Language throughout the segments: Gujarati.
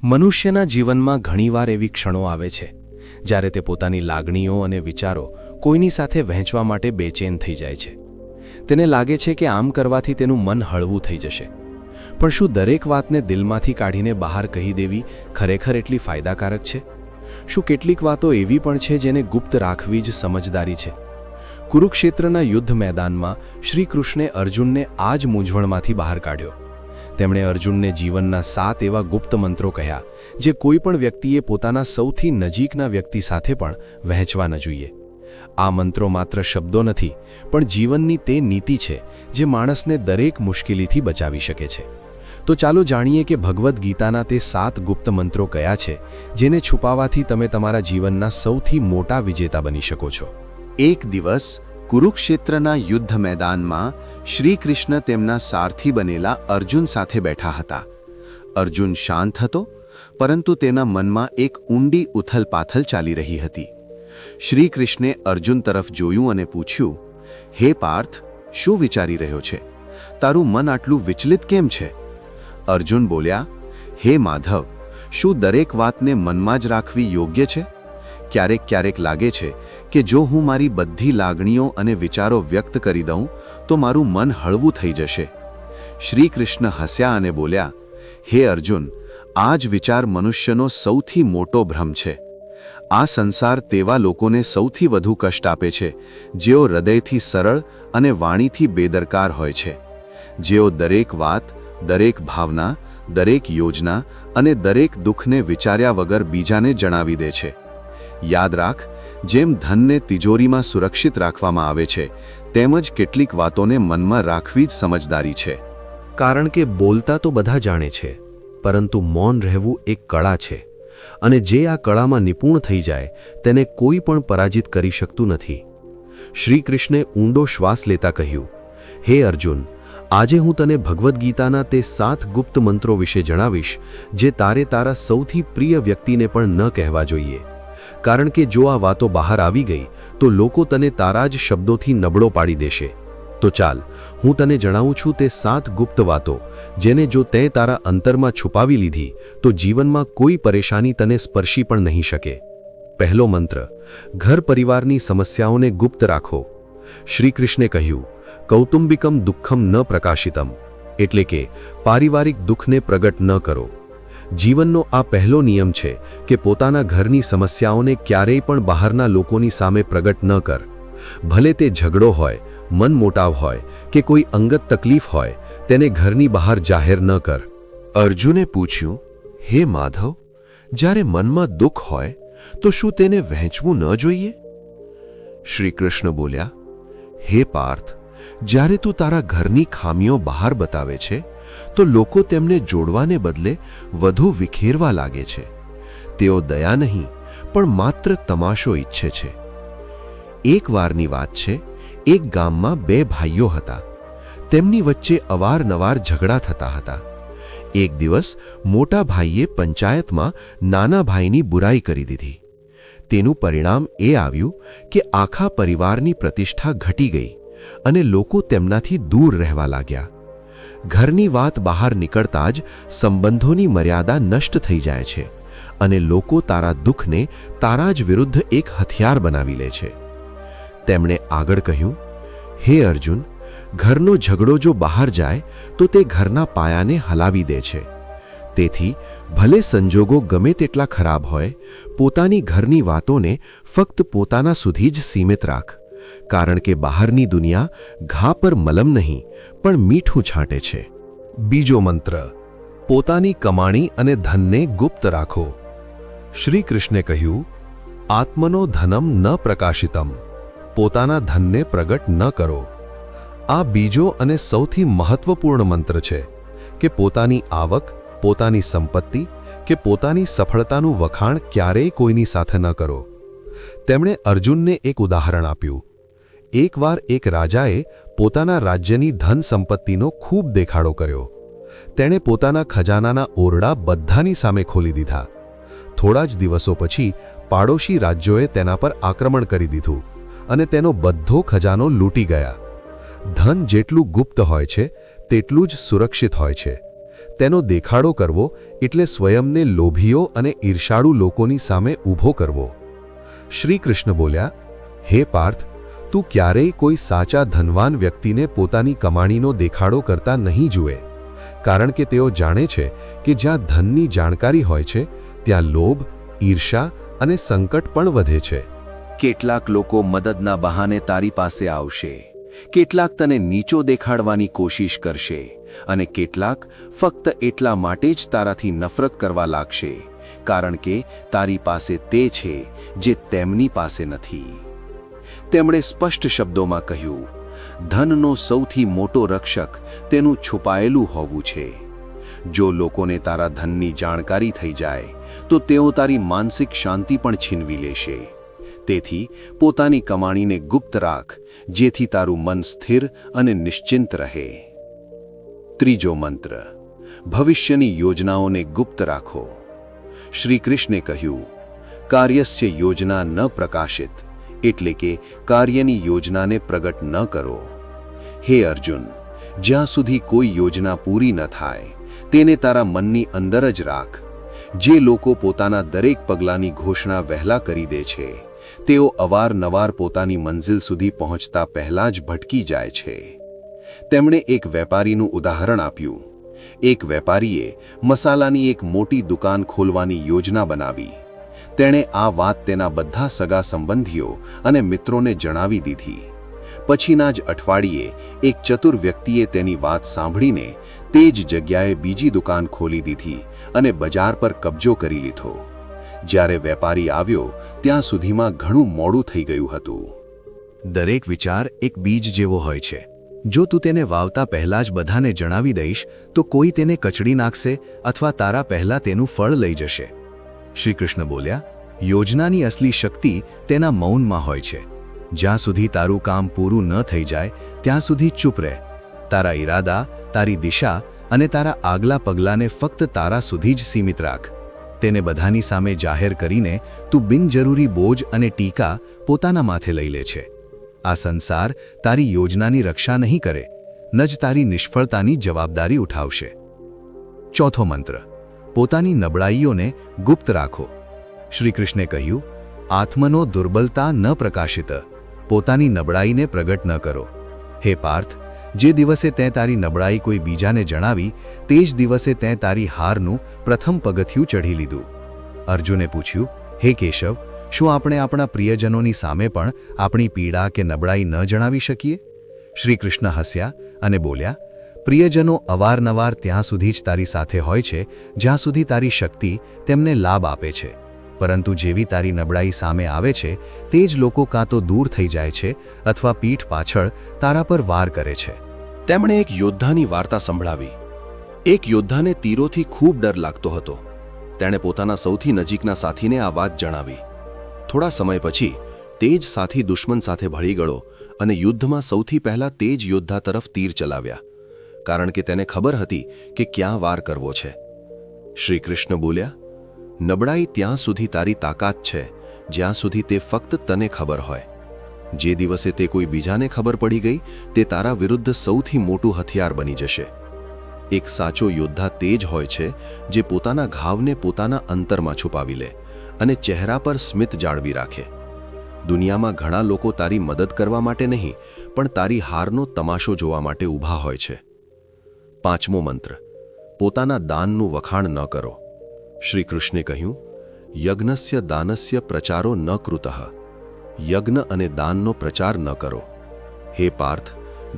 મનુષ્યના જીવનમાં ઘણીવાર એવી ક્ષણો આવે છે જ્યારે તે પોતાની લાગણીઓ અને વિચારો કોઈની સાથે વહેંચવા માટે બેચેન થઈ જાય છે। તેને લાગે છે કે આમ કરવાથી તેનું મન હળવું થઈ જશે, પણ શું દરેક વાતને દિલમાંથી કાઢીને બહાર કહી દેવી ખરેખર એટલી ફાયદાકારક છે? શું કેટલીક વાતો એવી પણ છે જેને ગુપ્ત રાખવી જ સમજદારી છે? કુરુક્ષેત્રના યુદ્ધ મેદાનમાં શ્રી કૃષ્ણે અર્જુનને આ જ મૂંઝવણમાંથી બહાર કાઢ્યો। તેમણે અર્જુનને જીવનના 7 એવા ગુપ્ત મંત્રો કહ્યા જે કોઈ પણ વ્યક્તિએ પોતાના સૌથી નજીકના વ્યક્તિ સાથે પણ વહેંચવા ન જોઈએ। આ મંત્રો માત્ર શબ્દો નથી, પણ જીવનની તે નીતિ છે જે માણસને દરેક મુશ્કેલીથી બચાવી શકે છે। તો ચાલો જાણીએ કે ભગવદ્ ગીતાના તે 7 ગુપ્ત મંત્રો કયા છે જેને છુપાવવાથી તમે તમારા જીવનના સૌથી મોટા વિજેતા બની શકો છો। એક દિવસ કુરુક્ષેત્રના યુદ્ધ મેદાનમાં શ્રી કૃષ્ણ તેમના સારથી બનેલા અર્જુન સાથે બેઠા હતા। અર્જુન શાંત હતો, પરંતુ તેના મનમાં એક ઊંડી ઉથલપાથલ ચાલી રહી હતી। શ્રી કૃષ્ણે અર્જુન તરફ જોયું અને પૂછ્યું, હે પાર્થ, શું વિચારી રહ્યો છે? તારું મન આટલું વિચલિત કેમ છે? અર્જુન બોલ્યા, હે માધવ, શું દરેક વાતને મનમાં જ રાખવી યોગ્ય છે? ક્યારેક લાગે છે કે જો હું મારી બધી લાગણીઓ અને વિચારો વ્યક્ત કરી દઉં તો મારું મન હળવું થઈ જશે। શ્રી કૃષ્ણ હસ્યા અને બોલ્યા, હે અર્જુન, આ જ વિચાર મનુષ્યનો સૌથી મોટો ભ્રમ છે। આ સંસાર તેવા લોકોને સૌથી વધુ કષ્ટ આપે છે જેઓ હૃદયથી સરળ અને વાણીથી બેદરકાર હોય છે, જેઓ દરેક વાત, દરેક ભાવના, દરેક યોજના અને દરેક દુઃખને વિચાર્યા વગર બીજાને જણાવી દે છે। યાદ રાખ, જેમ ધનને તિજોરીમાં સુરક્ષિત રાખવામાં આવે છે, તેમજ કેટલીક વાતોને મનમાં રાખવી જ સમજદારી છે। કારણ કે બોલતા તો બધા જાણે છે, પરંતુ મૌન રહેવું એક કળા છે, અને જે આ કળામાં નિપુણ થઈ જાય તેને કોઈ પણ પરાજિત કરી શકતું નથી। શ્રી કૃષ્ણે ઊંડો શ્વાસ લેતા કહ્યું, હે અર્જુન, આજે હું તને ભગવદ્ ગીતાના તે 7 ગુપ્ત મંત્રો વિશે જણાવીશ જે તારે તારા સૌથી પ્રિય વ્યક્તિને પણ ન કહેવા જોઈએ, કારણ કે જો આ વાતો બહાર આવી ગઈ તો લોકો તને તારા જ શબ્દોથી નબળો પાડી દેશે। તો ચાલ, હું તને જણાવું છું તે 7 ગુપ્ત વાતો જેને જો તે તારા અંતરમાં છુપાવી લીધી તો જીવનમાં કોઈ પરેશાની તને સ્પર્શી પણ નહીં શકે। પહેલો મંત્ર, ઘર પરિવારની સમસ્યાઓને ગુપ્ત રાખો। શ્રી કૃષ્ણે કહ્યું, કૌટુંબિકમ દુઃખમ ન પ્રકાશિતમ, એટલે કે પારિવારિક દુઃખને પ્રગટ ન કરો। જીવનનો આ પહેલો નિયમ છે કે પોતાના ઘરની સમસ્યાઓને ક્યારેય પણ બહારના લોકોની સામે પ્રગટ ન કર। ભલે તે ઝઘડો હોય, મનમોટાવ હોય કે કોઈ અંગત તકલીફ હોય, તેને ઘરની બહાર જાહેર ન કર। અર્જુને પૂછ્યું, હે માધવ, જ્યારે મનમાં દુઃખ હોય તો શું તેને વહેંચવું ન જોઈએ? શ્રી કૃષ્ણ બોલ્યા, હે પાર્થ, જ્યારે તું તારા ઘરની ખામીઓ બહાર બતાવે છે તો લોકો તેમને જોડવાને બદલે વધુ વિખેરવા લાગે છે। તેઓ દયા નહીં પણ માત્ર તમાશો ઈચ્છે છે। એક વારની વાત છે, એક ગામમાં 2 ભાઈઓ હતા। તેમની વચ્ચે અવારનવાર ઝઘડા થતા હતા। એક દિવસ મોટા ભાઈએ પંચાયતમાં નાના ભાઈની બુરાઈ કરી દીધી। તેનું પરિણામ એ આવ્યું કે આખા પરિવારની પ્રતિષ્ઠા ઘટી ગઈ અને લોકો તેમનાથી દૂર રહેવા લાગ્યા। ઘરની વાત બહાર નીકળતા જ સંબંધોની મર્યાદા નષ્ટ થઈ જાય છે અને લોકો તારા દુઃખને તારા જ વિરુદ્ધ એક હથિયાર બનાવી લે છે। તેમણે આગળ કહ્યું, હે અર્જુન, ઘરનો ઝઘડો જો બહાર જાય તો તે ઘરના પાયાને હલાવી દે છે। તેથી ભલે સંજોગો ગમે તેટલા ખરાબ હોય, પોતાની ઘરની વાતોને ફક્ત પોતાના સુધી જ સીમિત રાખ, કારણ કે બહારની દુનિયા ઘા પર મલમ નહીં પણ મીઠું છાંટે છે। બીજો મંત્ર, પોતાની કમાણી અને ધનને ગુપ્ત રાખો। શ્રી કૃષ્ણે કહ્યું, આત્મનો ધનમ ન પ્રકાશિતમ, પોતાના ધનને પ્રગટ ન કરો। આ બીજો અને સૌથી મહત્વપૂર્ણ મંત્ર છે કે પોતાની આવક, પોતાની સંપત્તિ કે પોતાની સફળતાનું વખાણ ક્યારેય કોઈની સાથે ન કરો। તેમણે અર્જુનને એક ઉદાહરણ આપ્યું। એકવાર એક રાજાએ પોતાના રાજ્યની ધન સંપત્તિનો ખૂબ દેખાડો કર્યો। તેણે પોતાના ખજાનાના ઓરડા બધાની સામે ખોલી દીધા। થોડા જ દિવસો પછી પાડોશી રાજ્યોએ તેના પર આક્રમણ કરી દીધું અને તેનો બધો ખજાનો લૂંટી ગયા। ધન જેટલું ગુપ્ત હોય છે તેટલું જ સુરક્ષિત હોય છે। તેનો દેખાડો કરવો એટલે સ્વયંને લોભીઓ અને ઈર્ષાળુ લોકોની સામે ઊભો કરવો. શ્રી કૃષ્ણ બોલ્યા, હે પાર્થ, તું ક્યારેય કોઈ સાચા ધનવાન વ્યક્તિને પોતાની કમાણીનો દેખાડો કરતા નહીં જુએ, કારણ કે તેઓ જાણે છે કે જ્યાં ધનની જાણકારી હોય છે ત્યાં લોભ, ઈર્ષા અને સંકટ પણ વધે છે. કેટલાક લોકો મદદના બહાને તારી પાસે આવશે, કેટલાક તને નીચો દેખાડવાની કોશિશ કરશે અને કેટલાક ફક્ત એટલા માટે જ તારાથી નફરત કરવા લાગશે, કારણ કે તારી પાસે તે છે જે તેમની પાસે નથી. તેમણે સ્પષ્ટ શબ્દોમાં કહ્યું, ધનનો સૌથી મોટો રક્ષક તેનું છુપાયેલું હોવું છે. જો લોકોને તારા ધનની જાણકારી થઈ જાય તો તેઓ તારી માનસિક શાંતિ પણ છીનવી લેશે. તેથી પોતાની કમાણીને ગુપ્ત રાખ, જેથી તારું મન સ્થિર અને નિશ્ચિંત રહે. ત્રીજો મંત્ર, ભવિષ્યની યોજનાઓને ગુપ્ત રાખો. શ્રી કૃષ્ણે કહ્યું, કાર્યસ્ય યોજના ન પ્રકાશિત, એટલે કે કાર્યની યોજનાને પ્રગટ ન કરો. હે અર્જુન, જ્યાં સુધી કોઈ યોજના પૂરી ન થાય તેને તારા મનની અંદર જ રાખ. જે લોકો પોતાના દરેક પગલાંની ઘોષણા વહેલા કરી દે છે તેઓ અવારનવાર પોતાની મંઝિલ સુધી પહોંચતા પહેલા જ ભટકી જાય છે. તેમણે એક વેપારીનું ઉદાહરણ આપ્યું. એક વેપારીએ મસાલાની એક મોટી દુકાન ખોલવાની યોજના બનાવી. તેણે આ વાત તેના બધા સગા સંબંધીઓ અને મિત્રોને જણાવી દીધી. પછીના જ અઠવાડિયે એક ચતુર વ્યક્તિએ તેની વાત સાંભળીને તે જ જગ્યાએ બીજી દુકાન ખોલી દીધી અને બજાર પર કબજો કરી લીધો. જ્યારે વેપારી આવ્યો ત્યાં સુધીમાં ઘણું મોડું થઈ ગયું હતું. દરેક વિચાર એક બીજ જેવો હોય છે. જો તું તેને વાવતા પહેલા જ બધાને જણાવી દઈશ તો કોઈ તેને કચડી નાખશે અથવા તારા પહેલા તેનું ફળ લઈ જશે. શ્રી કૃષ્ણ બોલ્યા, યોજનાની અસલી શક્તિ તેના મૌનમાં હોય છે. જ્યાં સુધી તારું કામ પૂરું ન થઈ જાય ત્યાં સુધી ચૂપ રહે. તારા ઈરાદા, તારી દિશા અને તારા આગલા પગલાંને ફક્ત તારા સુધી જ સીમિત રાખ. તેને બધાની સામે જાહેર કરીને તું બિનજરૂરી બોજ અને ટીકા પોતાના માથે લઈ લે છે. આ સંસાર તારી યોજનાની રક્ષા નહીં કરે, ન જ તારી નિષ્ફળતાની જવાબદારી ઉઠાવશે. ચોથો મંત્ર, પોતાની નબળાઈઓને ગુપ્ત રાખો. શ્રી કૃષ્ણે કહ્યું, આત્મનો દુર્બલતા ન પ્રકાશિત, પોતાની નબળાઈને પ્રગટ ન કરો. હે પાર્થ, જે દિવસે તે તારી નબળાઈ કોઈ બીજાને જણાવી તે જ દિવસે તે તારી હારનું પ્રથમ પગથિયું ચઢી લીધું. અર્જુને પૂછ્યું, હે કેશવ, શું આપણે આપણા પ્રિયજનોની સામે પણ આપણી પીડા કે નબળાઈ ન જણાવી શકીએ? શ્રી કૃષ્ણ હસ્યા અને બોલ્યા, પ્રિયજનો અવારનવાર ત્યાં સુધી જ તારી સાથે હોય છે જ્યાં સુધી તારી શક્તિ તેમને લાભ આપે છે, પરંતુ જેવી તારી નબળાઈ સામે આવે છે તે જ લોકો કાં તો દૂર થઈ જાય છે અથવા પીઠ પાછળ તારા પર વાર કરે છે. તેમણે એક યોદ્ધાની વાર્તા સંભળાવી. એક યોદ્ધાને તીરોથી ખૂબ ડર લાગતો હતો. તેણે પોતાના સૌથી નજીકના સાથીને આ વાત જણાવી. થોડા સમય પછી તે જ સાથી દુશ્મન સાથે ભળી ગયો અને યુદ્ધમાં સૌથી પહેલા તે જ યોદ્ધા તરફ તીર ચલાવ્યા, કારણ કે તેને ખબર હતી કે ક્યાં વાર કરવો છે. શ્રી કૃષ્ણ બોલ્યા, નબળાઈ ત્યાં સુધી તારી તાકાત છે જ્યાં સુધી તે ફક્ત તને ખબર હોય. જે દિવસે તે કોઈ બીજાને ખબર પડી ગઈ તે તારા વિરુદ્ધ સૌથી મોટું હથિયાર બની જશે. એક સાચો યોદ્ધા તે જ હોય છે જે પોતાના ઘાવને પોતાના અંતરમાં છુપાવી લે અને ચહેરા પર સ્મિત જાળવી રાખે. દુનિયામાં ઘણા લોકો તારી મદદ કરવા માટે નહીં પણ તારી હારનો તમાશો જોવા માટે ઊભા હોય છે. પાંચમો મંત્ર, પોતાના દાનનું વખાણ ન કરો. શ્રી કૃષ્ણે કહ્યું, યજ્ઞસ્ય દાનસ્ય પ્રચારો ન કૃતઃ, યજ્ઞ અને દાનનો પ્રચાર ન કરો. હે પાર્થ,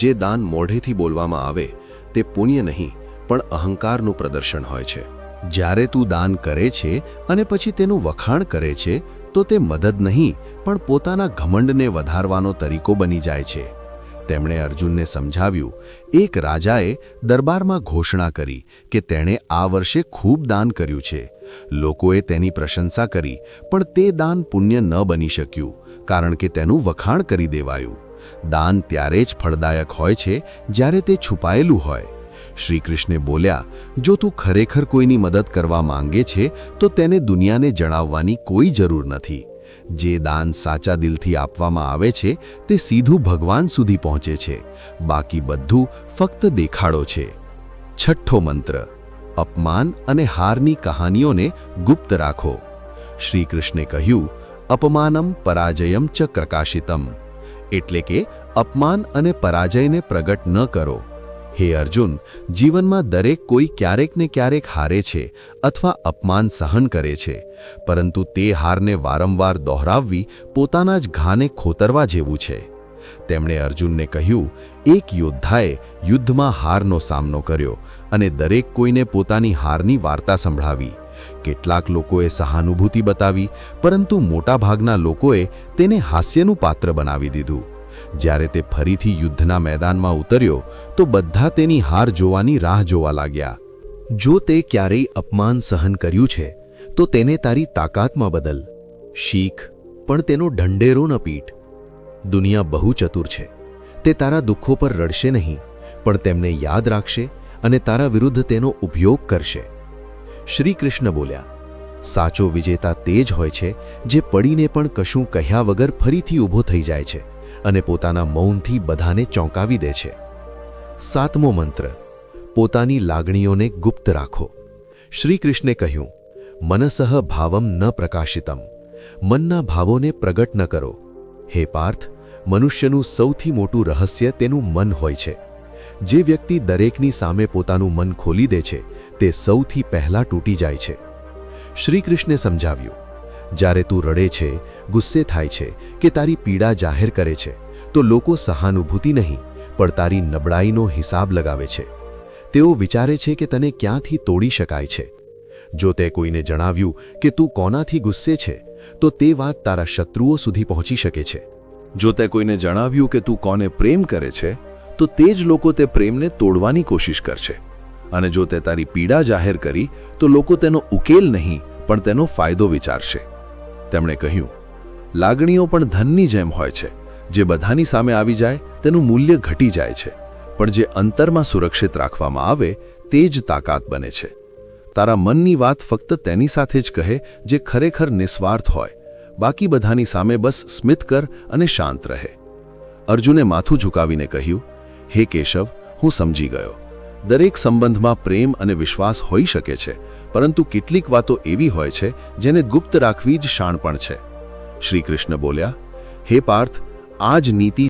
જે દાન મોઢેથી બોલવામાં આવે તે પુણ્ય નહીં પણ અહંકારનું પ્રદર્શન હોય છે. જ્યારે તું દાન કરે છે અને પછી તેનું વખાણ કરે છે તો તે મદદ નહીં પણ પોતાના ઘમંડને વધારવાનો તરીકો બની જાય છે. તેમણે અર્જુનને સમજાવ્યું, એક રાજાએ દરબારમાં ઘોષણા કરી કે તેણે આ વર્ષે ખૂબ દાન કર્યું છે. લોકોએ તેની પ્રશંસા કરી પણ તે દાન પુણ્ય ન બની શક્યું કારણ કે તેનું વખાણ કરી દેવાયું. દાન ત્યારે જ ફળદાયક હોય છે જ્યારે તે છુપાયેલું હોય. શ્રી કૃષ્ણે બોલ્યા, જો તું ખરેખર કોઈની મદદ કરવા માંગે છે તો તેને દુનિયાને જણાવવાની કોઈ જરૂર નથી. જે દાન સાચા દિલથી આપવામાં આવે છે તે સીધું ભગવાન સુધી પહોંચે છે, બાકી બધું ફક્ત દેખાડો છે. છઠ્ઠો મંત્ર, અપમાન અને હારની કહાનીઓને ગુપ્ત રાખો. શ્રી કૃષ્ણે કહ્યું, અપમાનમ પરાજયમ ચ પ્રકાશિતમ, એટલે કે અપમાન અને પરાજયને પ્રગટ ન કરો. હે અર્જુન, જીવનમાં દરેક કોઈ ક્યારેક ને ક્યારેક હારે છે અથવા અપમાન સહન કરે છે, પરંતુ તે હારને વારંવાર દોહરાવવી પોતાના જ ઘાને ખોતરવા જેવું છે. તેમણે અર્જુનને કહ્યું, એક યોદ્ધાએ યુદ્ધમાં હારનો સામનો કર્યો અને દરેક કોઈને પોતાની હારની વાર્તા સંભળાવી. કેટલાક લોકોએ સહાનુભૂતિ બતાવી, પરંતુ મોટાભાગના લોકોએ તેને હાસ્યનું પાત્ર બનાવી દીધું. જ્યારે તે ફરીથી યુદ્ધના મેદાનમાં ઉતર્યો તો બધા તેની હાર જોવાની રાહ જોવા લાગ્યા. જો તે ક્યારેય અપમાન સહન કર્યું છે તો તેને તારી તાકાતમાં બદલ. શીખ, પણ તેનો ઢંઢેરો ન પીટ. દુનિયા બહુ ચતુર છે. તે તારા દુઃખો પર રડશે નહીં, પણ તેમને યાદ રાખશે અને તારા વિરુદ્ધ તેનો ઉપયોગ કરશે. શ્રી કૃષ્ણ બોલ્યા, સાચો વિજેતા તે જ હોય છે જે પડીને પણ કશું કહ્યા વગર ફરીથી ઊભો થઈ જાય છે અને પોતાના મૌનથી બધાને ચોંકાવી દે છે. 7મો મંત્ર, પોતાની લાગણીઓને ગુપ્ત રાખો. શ્રી કૃષ્ણે કહ્યું, મનસઃ ભાવમ ન પ્રકાશિતમ, મનના ભાવોને પ્રગટ ન કરો. હે પાર્થ, મનુષ્યનું સૌથી મોટું રહસ્ય તેનું મન હોય છે. જે વ્યક્તિ દરેકની સામે પોતાનું મન ખોલી દે છે તે સૌથી પહેલા તૂટી જાય છે. શ્રી કૃષ્ણે સમજાવ્યું, જ્યારે તું રડે છે, ગુસ્સે થાય છે કે તારી પીડા જાહેર કરે છે તો લોકો સહાનુભૂતિ નહીં પણ તારી નબળાઈનો હિસાબ લગાવે છે. તેઓ વિચારે છે કે તને ક્યાંથી તોડી શકાય છે. જો તે કોઈને જણાવ્યું કે તું કોનાથી ગુસ્સે છે તો તે વાત તારા શત્રુઓ સુધી પહોંચી શકે છે. જો તે કોઈને જણાવ્યું કે તું કોને પ્રેમ કરે છે તો તે જ લોકો તે પ્રેમને તોડવાની કોશિશ કરશે. અને જો તે તારી પીડા જાહેર કરી તો લોકો તેનો ઉકેલ નહીં પણ તેનો ફાયદો વિચારશે. તેમણે કહ્યું, લાગણીઓ પણ ધનની જેમ હોય છે. જે બધાની સામે આવી જાય તેનું મૂલ્ય ઘટી જાય છે, પણ જે અંતરમાં સુરક્ષિત રાખવામાં આવે તે જ તાકાત બને છે. તારા મનની વાત ફક્ત તેની સાથે જ કહે જે ખરેખર નિસ્વાર્થ હોય. બાકી બધાની સામે બસ સ્મિત કર અને શાંત રહે. અર્જુને માથું ઝુકાવીને કહ્યું, હે કેશવ, હું સમજી ગયો. દરેક સંબંધમાં પ્રેમ અને વિશ્વાસ હોઈ શકે છે, પરંતુ કેટલીક વાતો એવી હોય છે જેને ગુપ્ત રાખવી જ શાણપણ છે. શ્રી કૃષ્ણ બોલ્યા, હે પાર્થ, આ જ નીતિ